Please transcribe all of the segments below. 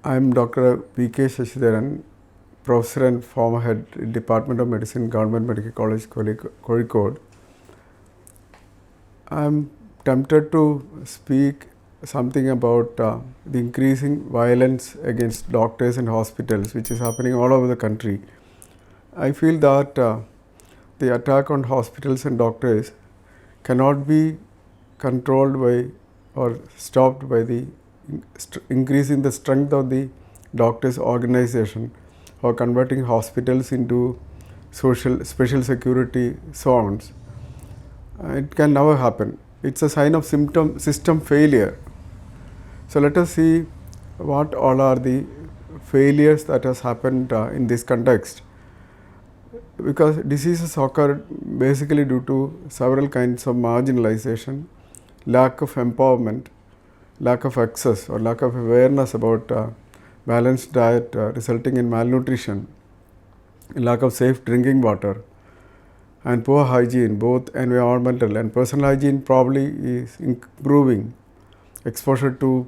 I am Dr. V.K. Shashidharan, Professor and former Head Department of Medicine, Government Medical College, Kozhikode. I am tempted to speak something about the increasing violence against doctors and hospitals, which is happening all over the country. I feel that the attack on hospitals and doctors cannot be controlled by or stopped by the increasing the strength of the doctors organization or converting hospitals into special security zones. It can never happen. It's a sign of system failure. So let us see what all are the failures that has happened in this context, because diseases occur basically due to several kinds of marginalization, lack of empowerment, lack of access or lack of awareness about balanced diet resulting in malnutrition, lack of safe drinking water, and poor hygiene, both environmental and personal hygiene probably is improving, exposure to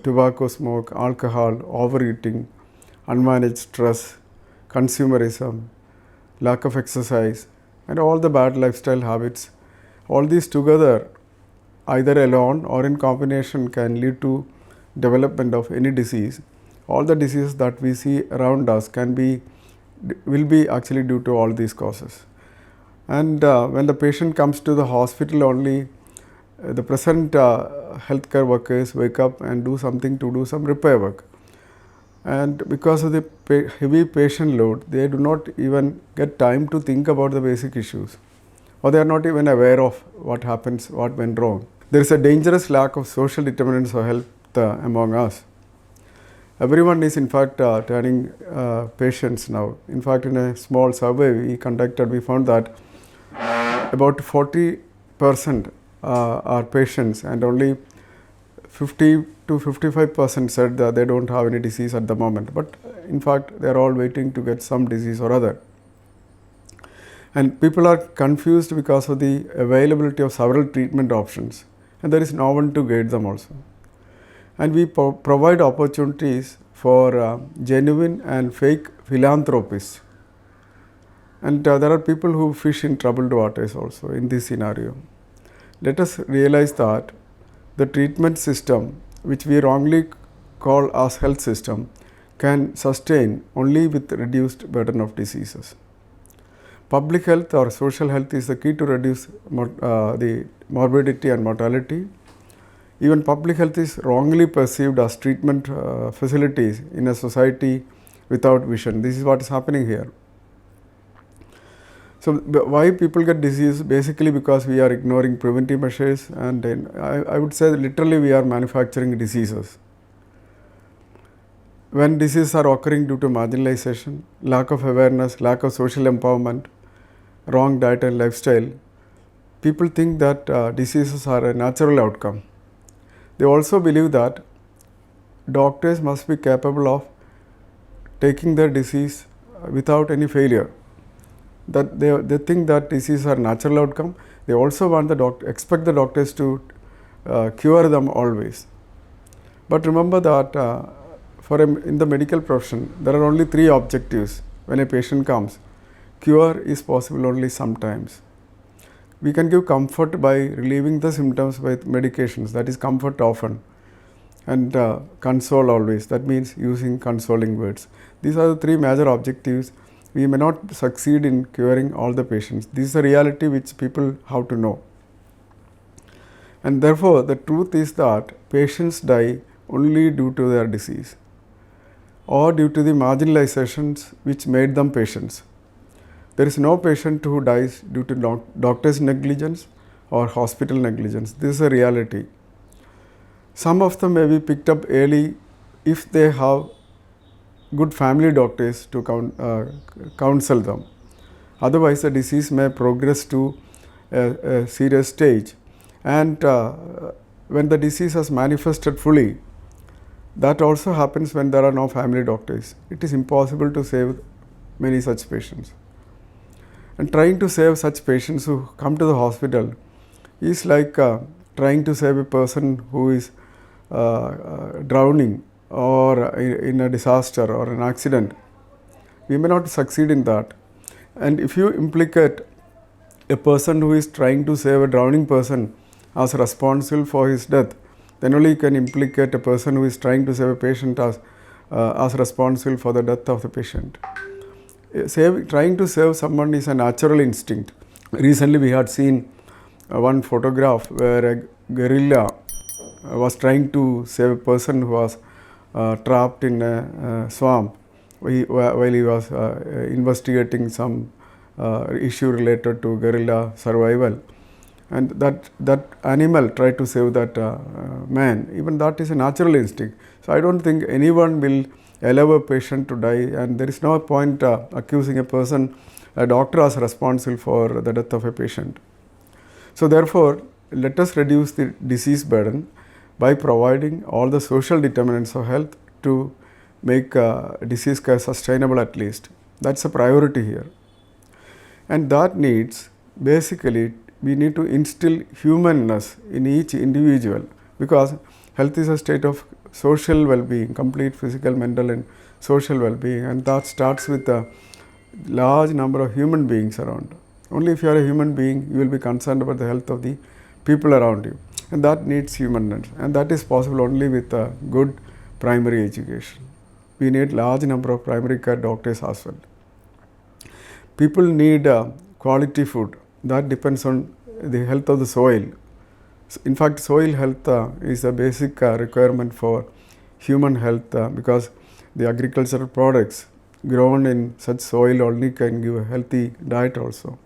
tobacco smoke, alcohol, overeating, unmanaged stress, consumerism, lack of exercise, and all the bad lifestyle habits. All these together, either alone or in combination, can lead to development of any disease. All the diseases that we see around us will be actually due to all these causes. And when the patient comes to the hospital only, the present healthcare workers wake up and do something to do some repair work. And because of the heavy patient load, they do not even get time to think about the basic issues, or they are not even aware of what happens, what went wrong. There is a dangerous lack of social determinants of health among us. Everyone is in fact turning patients now. In fact, in a small survey we conducted, we found that about 40% are patients, and only 50 to 55% said that they don't have any disease at the moment. But in fact, they are all waiting to get some disease or other. And people are confused because of the availability of several treatment options, and there is no one to guide them also. And we provide opportunities for genuine and fake philanthropists. And there are people who fish in troubled waters also in this scenario. Let us realize that the treatment system, which we wrongly call as health system, can sustain only with reduced burden of diseases. Public health or social health is the key to reduce the morbidity and mortality. Even public health is wrongly perceived as treatment facilities in a society without vision. This is what is happening here. So why people get disease? Basically because we are ignoring preventive measures, and I would say literally we are manufacturing diseases. When diseases are occurring due to marginalization, lack of awareness, lack of social empowerment, wrong diet and lifestyle, people think that diseases are a natural outcome. They also believe that doctors must be capable of taking their disease without any failure. That they think that diseases are natural outcome. They also want expect the doctors to cure them always. But remember that in the medical profession, there are only three objectives when a patient comes. Cure is possible only sometimes. We can give comfort by relieving the symptoms with medications, that is comfort often, and console always, that means using consoling words. These are the three major objectives. We may not succeed in curing all the patients. This is a reality which people have to know. And therefore, the truth is that patients die only due to their disease or due to the marginalizations which made them patients. There is no patient who dies due to doctor's negligence or hospital negligence. This is a reality. Some of them may be picked up early if they have good family doctors to counsel them. Otherwise, the disease may progress to a serious stage. And when the disease has manifested fully, that also happens when there are no family doctors. It is impossible to save many such patients. And trying to save such patients who come to the hospital is like trying to save a person who is drowning or in a disaster or an accident, we may not succeed in that. And if you implicate a person who is trying to save a drowning person as responsible for his death, then only you can implicate a person who is trying to save a patient as responsible for the death of the patient. Trying to save someone is a natural instinct. Recently we had seen one photograph where a gorilla was trying to save a person who was trapped in a swamp while he was investigating some issue related to gorilla survival. And that animal tried to save that man. Even that is a natural instinct. So I don't think anyone will allow a patient to die, and there is no point accusing a doctor as responsible for the death of a patient. So therefore, let us reduce the disease burden by providing all the social determinants of health to make disease care sustainable at least. That's a priority here. And that needs, basically, we need to instill humanness in each individual, because health is a state of social well-being, complete physical, mental and social well-being, and that starts with a large number of human beings around. Only if you are a human being, you will be concerned about the health of the people around you, and that needs humanness, and that is possible only with a good primary education. We need large number of primary care doctors as well. People need quality food. That depends on the health of the soil. In fact, soil health is a basic requirement for human health, because the agricultural products grown in such soil only can give a healthy diet also.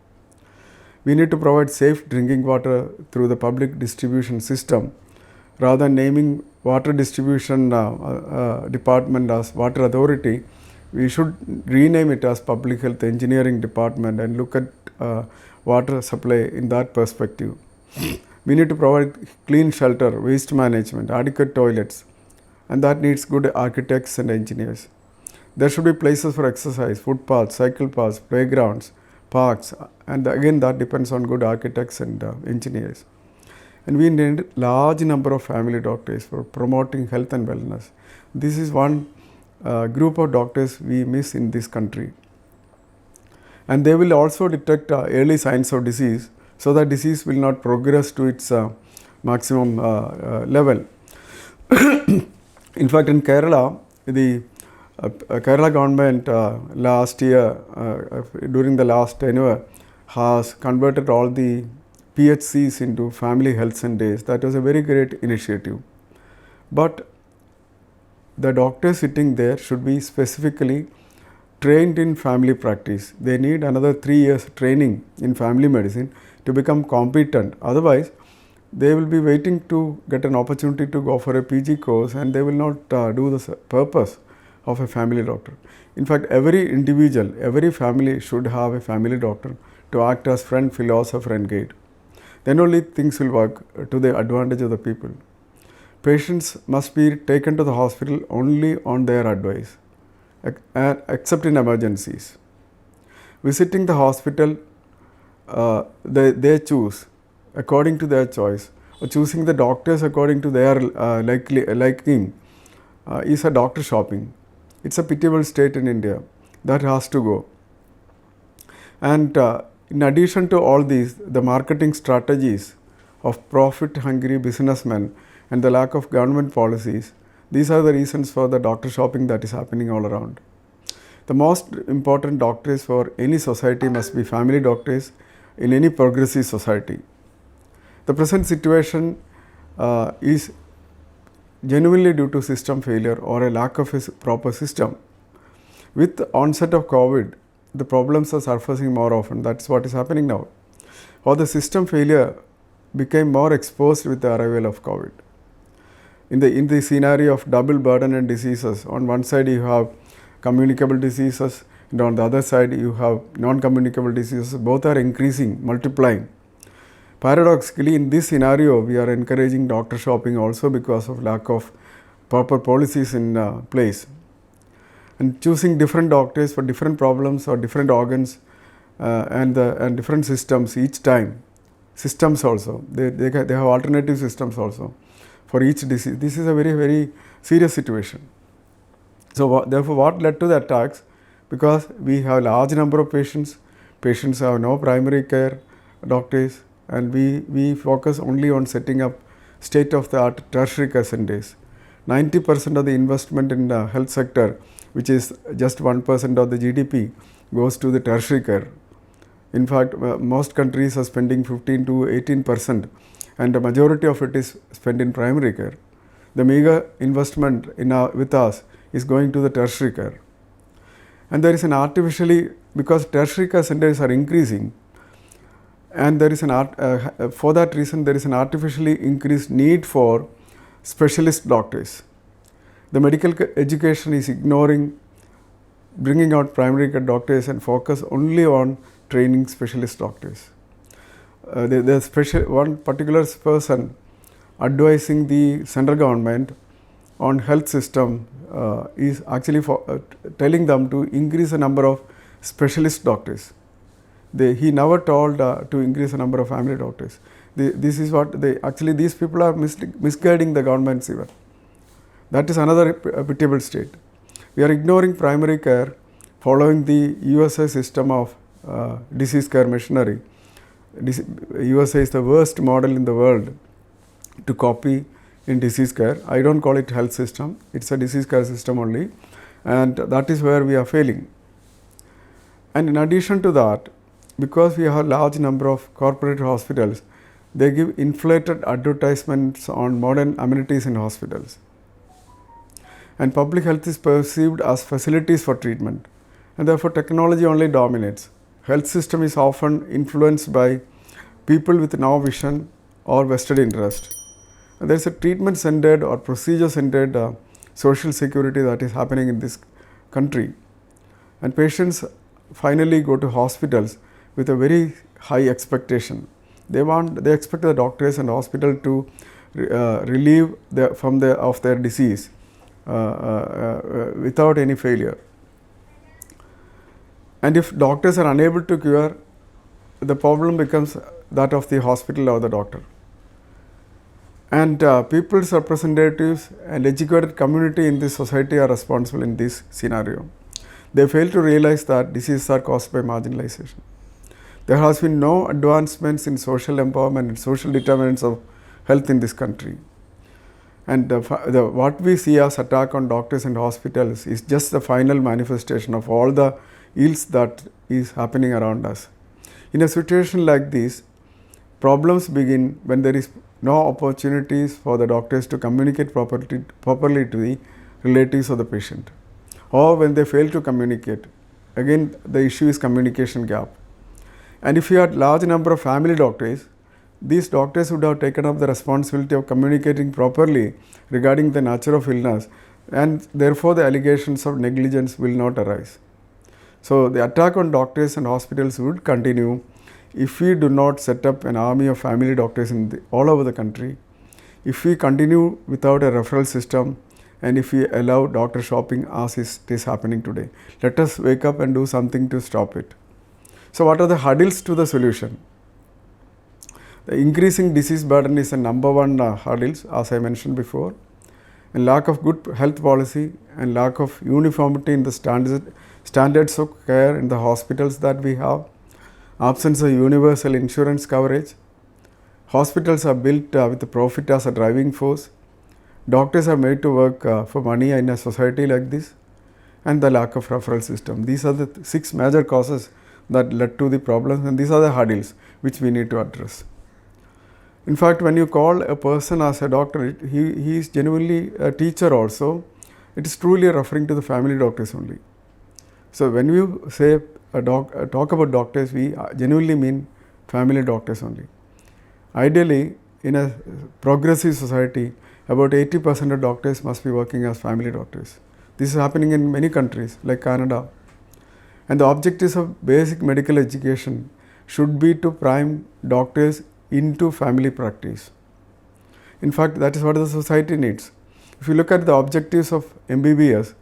We need to provide safe drinking water through the public distribution system. Rather than naming water distribution department as water authority, we should rename it as public health engineering department and look at water supply in that perspective. We need to provide clean shelter, waste management, adequate toilets, and that needs good architects and engineers. There should be places for exercise, footpaths, cycle paths, playgrounds, parks, and again that depends on good architects and engineers. And we need large number of family doctors for promoting health and wellness. This is one group of doctors we miss in this country. And they will also detect early signs of disease, so that disease will not progress to its maximum level. In fact, in Kerala, the Kerala government last year, during the last tenure, has converted all the PHCs into family health centers. That was a very great initiative. But the doctors sitting there should be specifically trained in family practice. They need another 3 years training in family medicine to become competent. Otherwise, they will be waiting to get an opportunity to go for a PG course, and they will not do the purpose of a family doctor. In fact, every individual, every family should have a family doctor to act as friend, philosopher and guide. Then only things will work to the advantage of the people. Patients must be taken to the hospital only on their advice, except in emergencies. Visiting the hospital, they choose according to their choice, or choosing the doctors according to their liking is a doctor shopping. It's a pitiable state in India. That has to go. And in addition to all these, the marketing strategies of profit-hungry businessmen and the lack of government policies, these are the reasons for the doctor shopping that is happening all around. The most important doctors for any society must be family doctors in any progressive society. The present situation is genuinely due to system failure or a lack of a proper system. With the onset of COVID, the problems are surfacing more often. That's what is happening now. Or the system failure became more exposed with the arrival of COVID. In the scenario of double burden and diseases, on one side you have communicable diseases, and on the other side you have non-communicable diseases. Both are increasing, multiplying. Paradoxically, in this scenario, we are encouraging doctor shopping also because of lack of proper policies in place. And choosing different doctors for different problems or different organs and different systems each time. Systems also, they have alternative systems also for each disease. This is a very, very serious situation. So therefore, what led to the attacks? Because we have a large number of patients, patients have no primary care doctors, and we focus only on setting up state-of-the-art tertiary care centers. 90% of the investment in the health sector, which is just 1% of the GDP, goes to the tertiary care. In fact, most countries are spending 15 to 18%, and the majority of it is spent in primary care. The meager investment with us is going to the tertiary care. And there is an artificially, because tertiary care centers are increasing, and there is for that reason there is an artificially increased need for specialist doctors. The medical education is ignoring bringing out primary care doctors and focus only on training specialist doctors. One particular person advising the central government on health system is actually telling them to increase the number of specialist doctors. He never told to increase the number of family doctors. This is what actually these people are misguiding the governments even. That is another pitiable state. We are ignoring primary care, following the USA system of disease care machinery. USA is the worst model in the world to copy in disease care. I don't call it health system, it's a disease care system only, and that is where we are failing. And in addition to that, because we have a large number of corporate hospitals, they give inflated advertisements on modern amenities in hospitals. And public health is perceived as facilities for treatment, and therefore technology only dominates. Health system is often influenced by people with no vision or vested interest. And there is a treatment-centered or procedure-centered social security that is happening in this country. And patients finally go to hospitals with a very high expectation. They expect the doctors and hospital to relieve of their disease without any failure. And if doctors are unable to cure, the problem becomes that of the hospital or the doctor. And people's representatives and educated community in this society are responsible in this scenario. They fail to realize that diseases are caused by marginalization. There has been no advancements in social empowerment and social determinants of health in this country. And what we see as attack on doctors and hospitals is just the final manifestation of all the ills that is happening around us. In a situation like this, problems begin when there is no opportunities for the doctors to communicate properly to the relatives of the patient, or when they fail to communicate. Again, the issue is communication gap. And if you had large number of family doctors, these doctors would have taken up the responsibility of communicating properly regarding the nature of illness, and therefore the allegations of negligence will not arise. So the attack on doctors and hospitals would continue if we do not set up an army of family doctors all over the country, if we continue without a referral system, and if we allow doctor shopping as it is happening today. Let us wake up and do something to stop it. So what are the hurdles to the solution? The increasing disease burden is the number one hurdles, as I mentioned before, and lack of good health policy and lack of uniformity in the standards of care in the hospitals that we have, absence of universal insurance coverage. Hospitals are built with profit as a driving force. Doctors are made to work for money in a society like this, and the lack of referral system. These are the 6 major causes that led to the problems, and these are the hurdles which we need to address. In fact, when you call a person as a doctor, he is genuinely a teacher also. It is truly referring to the family doctors only. So when you say talk about doctors, we genuinely mean family doctors only. Ideally, in a progressive society, about 80% of doctors must be working as family doctors. This is happening in many countries like Canada. And the objectives of basic medical education should be to prime doctors into family practice. In fact, that is what the society needs. If you look at the objectives of MBBS,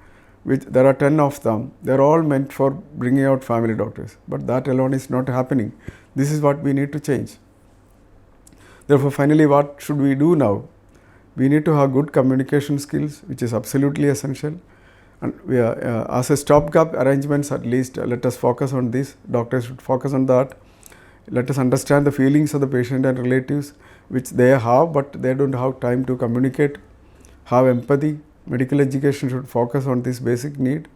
which there are 10 of them, they are all meant for bringing out family doctors. But that alone is not happening. This is what we need to change. Therefore, finally, what should we do now? We need to have good communication skills, which is absolutely essential. And we are, as a stopgap arrangements, at least let us focus on this. Doctors should focus on that. Let us understand the feelings of the patient and relatives, which they have, but they don't have time to communicate. Have empathy. Medical education should focus on this basic need.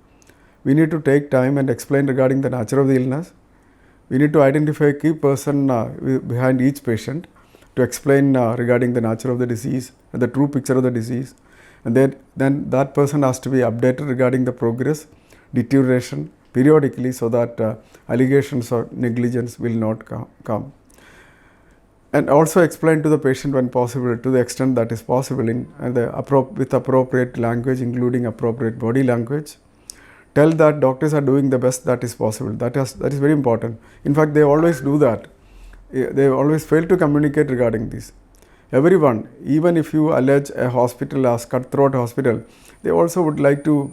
We need to take time and explain regarding the nature of the illness. We need to identify a key person behind each patient to explain regarding the nature of the disease and the true picture of the disease. And then that person has to be updated regarding the progress, deterioration periodically, so that allegations or negligence will not come. And also explain to the patient when possible, to the extent that is possible, with appropriate language, including appropriate body language. Tell that doctors are doing the best that is possible. That is very important. In fact, they always do that. They always fail to communicate regarding this. Everyone, even if you allege a hospital as cutthroat hospital, they also would like to,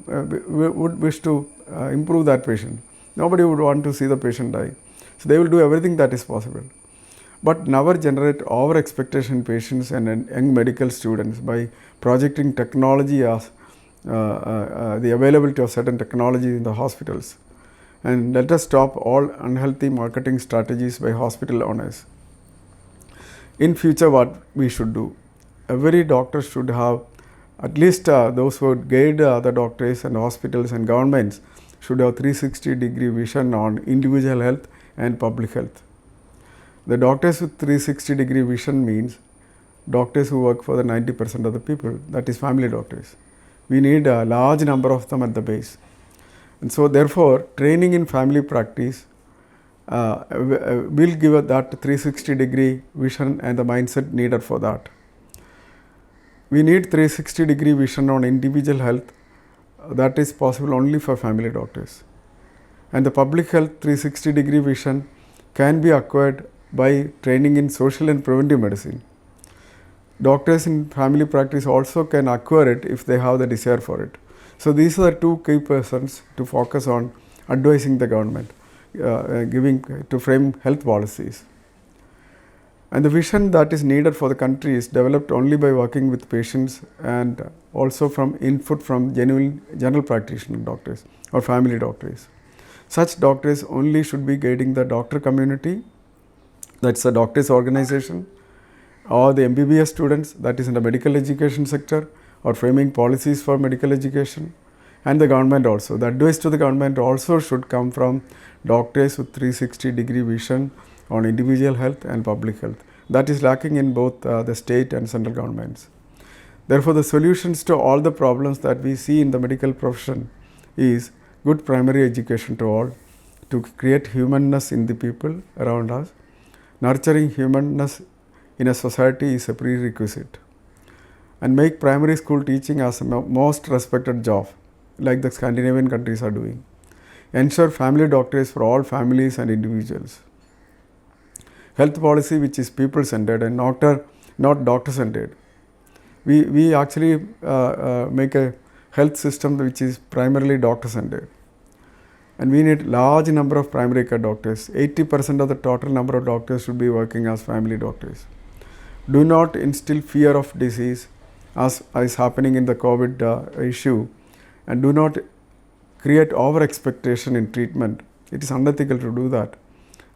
would wish to improve that patient. Nobody would want to see the patient die. So they will do everything that is possible. But never generate over expectation in patients and young medical students by projecting technology as the availability of certain technologies in the hospitals. And let us stop all unhealthy marketing strategies by hospital owners. In future, what we should do? Every doctor should have, at least those who would guide the doctors and hospitals and governments should have 360-degree vision on individual health and public health. The doctors with 360-degree vision means doctors who work for the 90% of the people, that is family doctors. We need a large number of them at the base. And so therefore, training in family practice will give that 360-degree vision and the mindset needed for that. We need 360-degree vision on individual health. That is possible only for family doctors. And the public health 360-degree vision can be acquired by training in social and preventive medicine. Doctors in family practice also can acquire it if they have the desire for it. So these are the two key persons to focus on advising the government, to frame health policies. And the vision that is needed for the country is developed only by working with patients and also from input from genuine general practitioner doctors or family doctors. Such doctors only should be guiding the doctor community, that's the doctors organization, or the MBBS students, that is in the medical education sector, or framing policies for medical education, and the government also. The advice to the government also should come from doctors with 360-degree vision on individual health and public health. That is lacking in both the state and central governments. Therefore, the solutions to all the problems that we see in the medical profession is good primary education to all, to create humanness in the people around us. Nurturing humanness in a society is a prerequisite. And make primary school teaching as a most respected job, like the Scandinavian countries are doing. Ensure family doctors for all families and individuals. Health policy which is people-centered and not doctor-centered. We actually make a health system which is primarily doctor-centered. And we need large number of primary care doctors. 80% of the total number of doctors should be working as family doctors. Do not instill fear of disease as is happening in the COVID issue, and do not create over expectation in treatment. It is unethical to do that.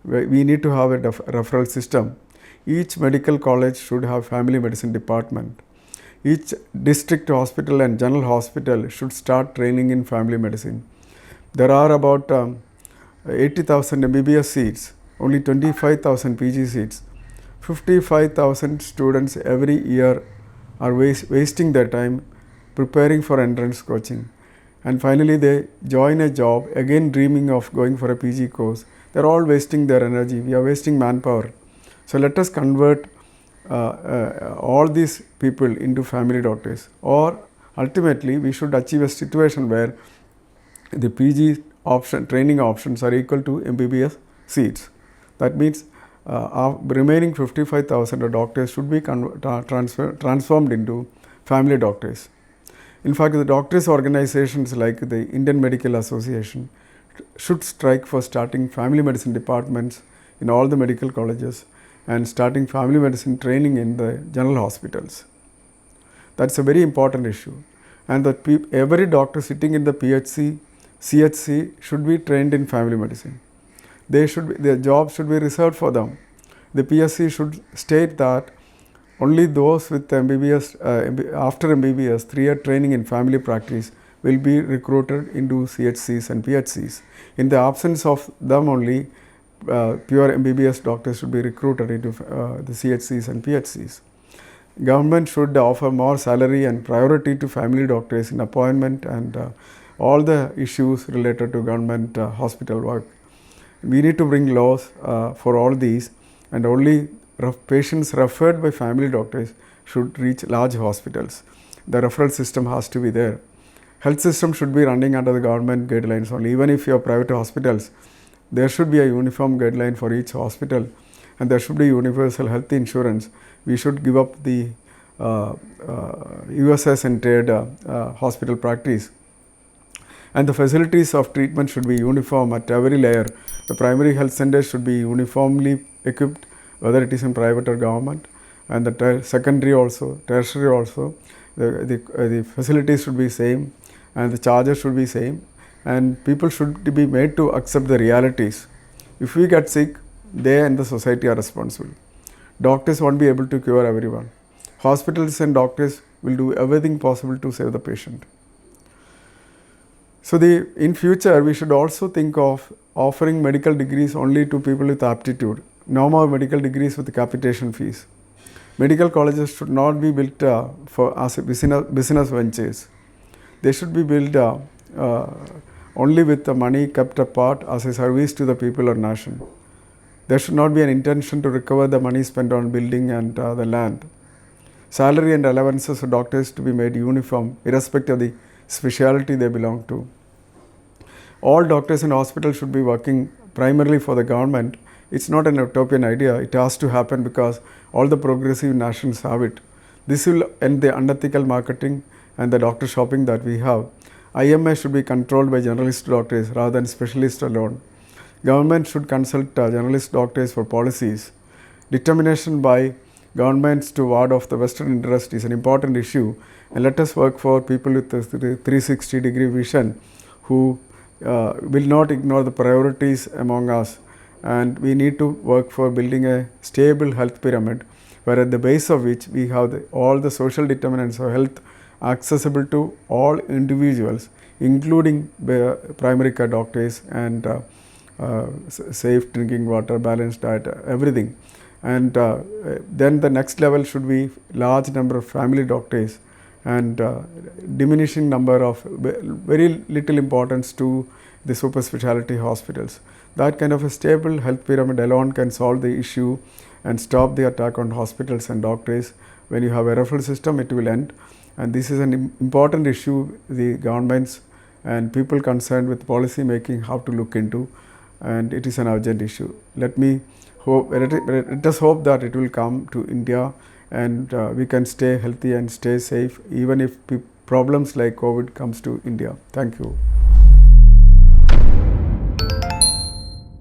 We need to have a referral system. Each medical college should have family medicine department. Each district hospital and general hospital should start training in family medicine. There are about 80,000 MBBS seats, only 25,000 PG seats. 55,000 students every year are wasting their time preparing for entrance coaching. And finally, they join a job, again dreaming of going for a PG course. They are all wasting their energy. We are wasting manpower. So let us convert all these people into family doctors. Or ultimately, we should achieve a situation where the PG training options are equal to MBBS seats. That means remaining 55,000 doctors should be transformed into family doctors. In fact, the doctors' organizations like the Indian Medical Association should strike for starting family medicine departments in all the medical colleges and starting family medicine training in the general hospitals. That's a very important issue. and that every doctor sitting in the PHC, CHC should be trained in family medicine. Their job should be reserved for them. The PSC should state that only those with MBBS, after MBBS, 3-year training in family practice will be recruited into CHCs and PHCs. In the absence of them only, pure MBBS doctors should be recruited into the CHCs and PHCs. Government should offer more salary and priority to family doctors in appointment and all the issues related to government hospital work. We need to bring laws for all these, and only patients referred by family doctors should reach large hospitals. The referral system has to be there. Health system should be running under the government guidelines only. Even if you have private hospitals, there should be a uniform guideline for each hospital, and there should be universal health insurance. We should give up the USA-centered hospital practice. And the facilities of treatment should be uniform at every layer. The primary health centers should be uniformly equipped, whether it is in private or government, and the secondary also, tertiary also. The facilities should be same, and the charges should be same, and people should be made to accept the realities. If we get sick, they and the society are responsible. Doctors won't be able to cure everyone. Hospitals and doctors will do everything possible to save the patient. So in future, we should also think of offering medical degrees only to people with aptitude. No more medical degrees with capitation fees. Medical colleges should not be built as a business ventures. They should be built only with the money kept apart as a service to the people or nation. There should not be an intention to recover the money spent on building and the land. Salary and allowances for doctors to be made uniform, irrespective of the specialty they belong to. All doctors in hospitals should be working primarily for the government. It's not an utopian idea. It has to happen because all the progressive nations have it. This will end the unethical marketing and the doctor shopping that we have. IMA should be controlled by generalist doctors rather than specialists alone. Government should consult generalist doctors for policies. Determination by governments to ward off the Western interest is an important issue, and let us work for people with a 360-degree vision who will not ignore the priorities among us. And we need to work for building a stable health pyramid, where at the base of which we have all the social determinants of health accessible to all individuals, including primary care doctors and safe drinking water, balanced diet, everything. And then the next level should be large number of family doctors and diminishing number of very little importance to the super specialty hospitals. That kind of a stable health pyramid alone can solve the issue and stop the attack on hospitals and doctors. When you have a referral system, it will end. And this is an important issue the governments and people concerned with policy making have to look into, and it is an urgent issue. Let us hope that it will come to India, and we can stay healthy and stay safe even if problems like COVID comes to India. Thank you.